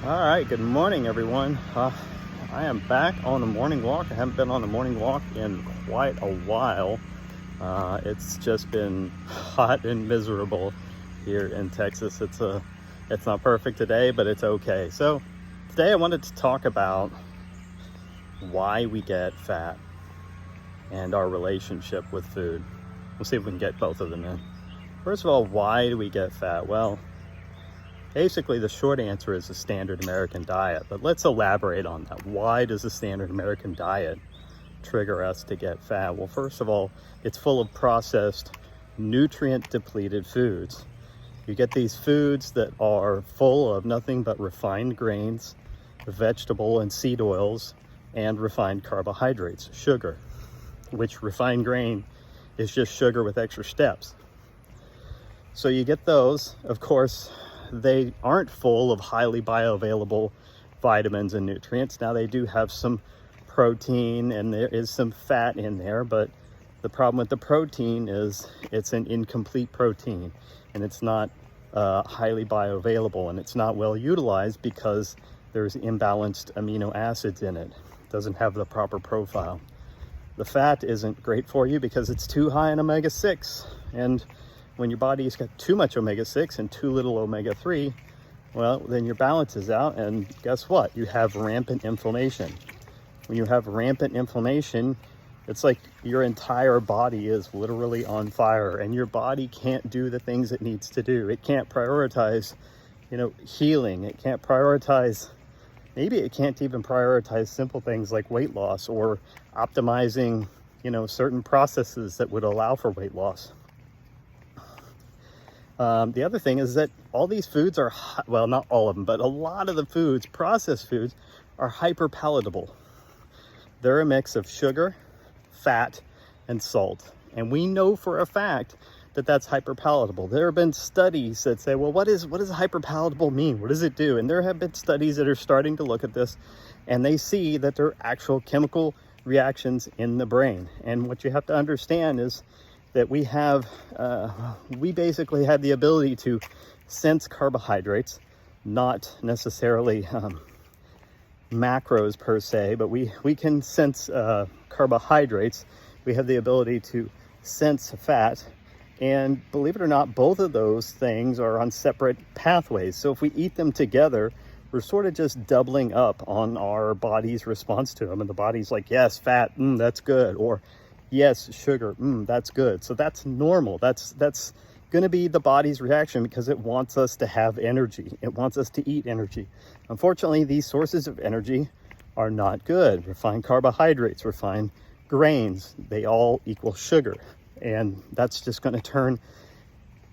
All right, good morning, everyone. I am back on a morning walk. I haven't been on a morning walk in quite a while. It's just been hot and miserable here in Texas. It's not perfect today, but it's okay. So today I wanted to talk about why we get fat and our relationship with food. We'll see if we can get both of them in. First of all, why do we get fat? Well, basically, the short answer is the standard American diet, but let's elaborate on that. Why does the standard American diet trigger us to get fat? Well, first of all, it's full of processed, nutrient-depleted foods. You get these foods that are full of nothing but refined grains, vegetable and seed oils, and refined carbohydrates, sugar, which refined grain is just sugar with extra steps. So you get those, of course. They aren't full of highly bioavailable vitamins and nutrients. Now, they do have some protein and there is some fat in there, but the problem with the protein is it's an incomplete protein and it's not highly bioavailable, and it's not well utilized because there's imbalanced amino acids in it. It doesn't have the proper profile. The fat isn't great for you because it's too high in omega-6, and when your body's got too much omega-6 and too little omega-3, well, then your balance is out, and guess what? You have rampant inflammation. When you have rampant inflammation, it's like your entire body is literally on fire, and your body can't do the things it needs to do. It can't prioritize, healing. It can't prioritize, maybe it can't even prioritize simple things like weight loss or optimizing, certain processes that would allow for weight loss. The other thing is that all these foods are, well, not all of them, but a lot of the foods, processed foods, are hyper palatable. They're a mix of sugar, fat, and salt. And we know for a fact that that's hyper palatable. There have been studies that say, well, what does hyper palatable mean? What does it do? And there have been studies that are starting to look at this, and they see that there are actual chemical reactions in the brain. And what you have to understand is that we basically have the ability to sense carbohydrates, not necessarily macros per se, but we can sense carbohydrates. We have the ability to sense fat, and believe it or not, both of those things are on separate pathways. So if we eat them together, we're sort of just doubling up on our body's response to them, and the body's like, yes, fat, that's good, or yes, sugar, that's good. So that's normal. That's going to be the body's reaction because it wants us to have energy. It wants us to eat energy. Unfortunately, these sources of energy are not good. Refined carbohydrates, refined grains, they all equal sugar. And that's just going to turn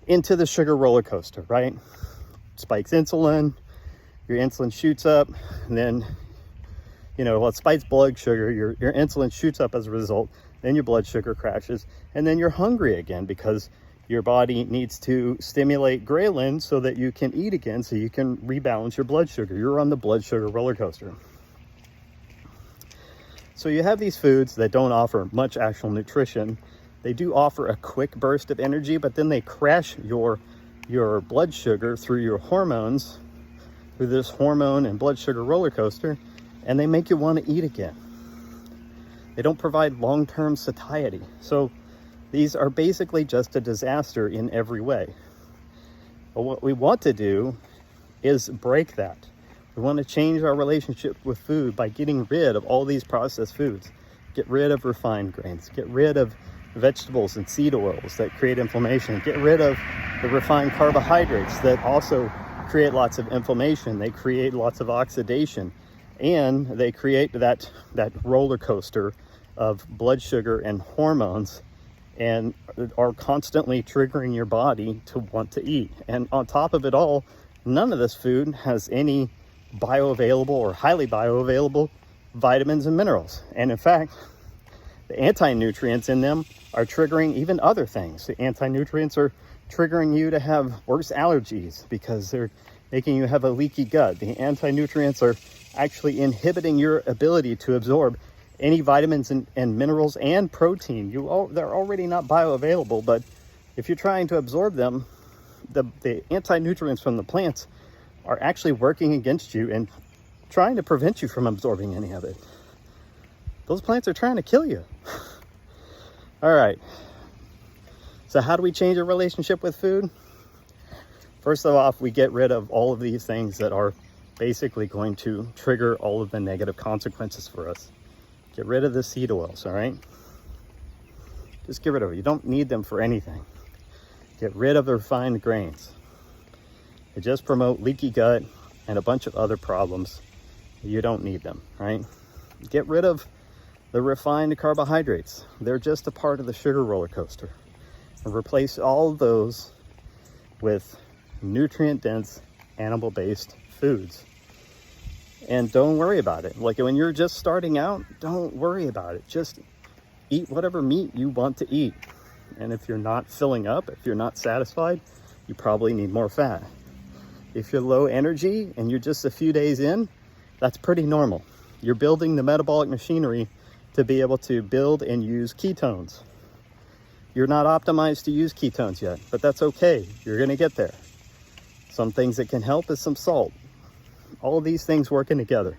into the sugar roller coaster, right? Spikes insulin, your insulin shoots up, and then, it spikes blood sugar, your insulin shoots up as a result. Then your blood sugar crashes, and then you're hungry again because your body needs to stimulate ghrelin so that you can eat again, so you can rebalance your blood sugar. You're on the blood sugar roller coaster. So you have these foods that don't offer much actual nutrition. They do offer a quick burst of energy, but then they crash your blood sugar through your hormones, through this hormone and blood sugar roller coaster, and they make you want to eat again. They don't provide long-term satiety. So these are basically just a disaster in every way. But what we want to do is break that. We want to change our relationship with food by getting rid of all these processed foods. Get rid of refined grains. Get rid of vegetables and seed oils that create inflammation. Get rid of the refined carbohydrates that also create lots of inflammation. They create lots of oxidation. And they create that roller coaster of blood sugar and hormones, and are constantly triggering your body to want to eat. And on top of it all, none of this food has any bioavailable or highly bioavailable vitamins and minerals. And in fact, the anti-nutrients in them are triggering even other things. The anti-nutrients are triggering you to have worse allergies because they're making you have a leaky gut. The anti-nutrients are actually inhibiting your ability to absorb any vitamins and minerals and protein. They're already not bioavailable, but if you're trying to absorb them, the anti-nutrients from the plants are actually working against you and trying to prevent you from absorbing any of it. Those plants are trying to kill you. All right. So how do we change our relationship with food? First of all, we get rid of all of these things that are basically going to trigger all of the negative consequences for us. Get rid of the seed oils, all right? Just get rid of it. You don't need them for anything. Get rid of the refined grains. They just promote leaky gut and a bunch of other problems. You don't need them, right? Get rid of the refined carbohydrates. They're just a part of the sugar roller coaster. And replace all of those with nutrient-dense, animal-based foods. And don't worry about it. Like when you're just starting out, don't worry about it. Just eat whatever meat you want to eat. And if you're not filling up, if you're not satisfied, you probably need more fat. If you're low energy and you're just a few days in, that's pretty normal. You're building the metabolic machinery to be able to build and use ketones. You're not optimized to use ketones yet, but that's okay. You're gonna get there. Some things that can help is some salt. All of these things working together.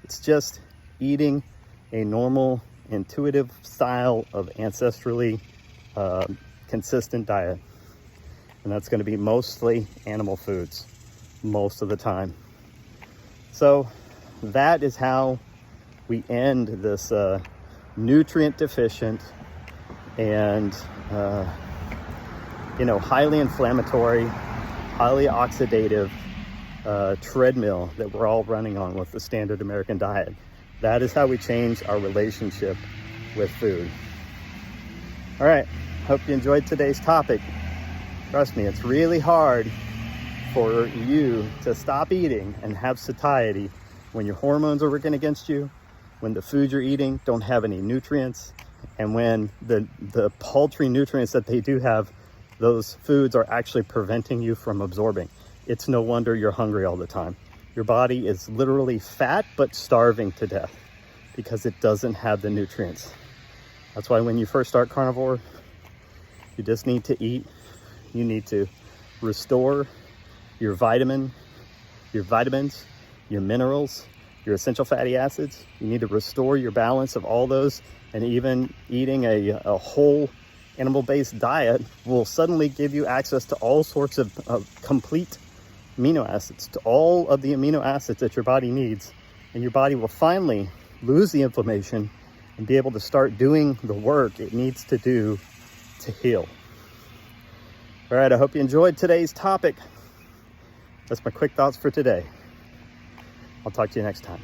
It's just eating a normal, intuitive style of ancestrally consistent diet. And that's going to be mostly animal foods most of the time. So that is how we end this nutrient deficient and highly inflammatory, highly oxidative treadmill that we're all running on with the standard American diet. That is how we change our relationship with food. All right, hope you enjoyed today's topic. Trust me, it's really hard for you to stop eating and have satiety when your hormones are working against you, when the food you're eating don't have any nutrients, and when the paltry nutrients that they do have, those foods are actually preventing you from absorbing. It's no wonder you're hungry all the time. Your body is literally fat but starving to death because it doesn't have the nutrients. That's why when you first start carnivore, you just need to eat. You need to restore your vitamins, your minerals, your essential fatty acids. You need to restore your balance of all those, and even eating a whole animal-based diet will suddenly give you access to all sorts of complete amino acids, to all of the amino acids that your body needs, and your body will finally lose the inflammation and be able to start doing the work it needs to do to heal. All right, I hope you enjoyed today's topic. That's my quick thoughts for today. I'll talk to you next time.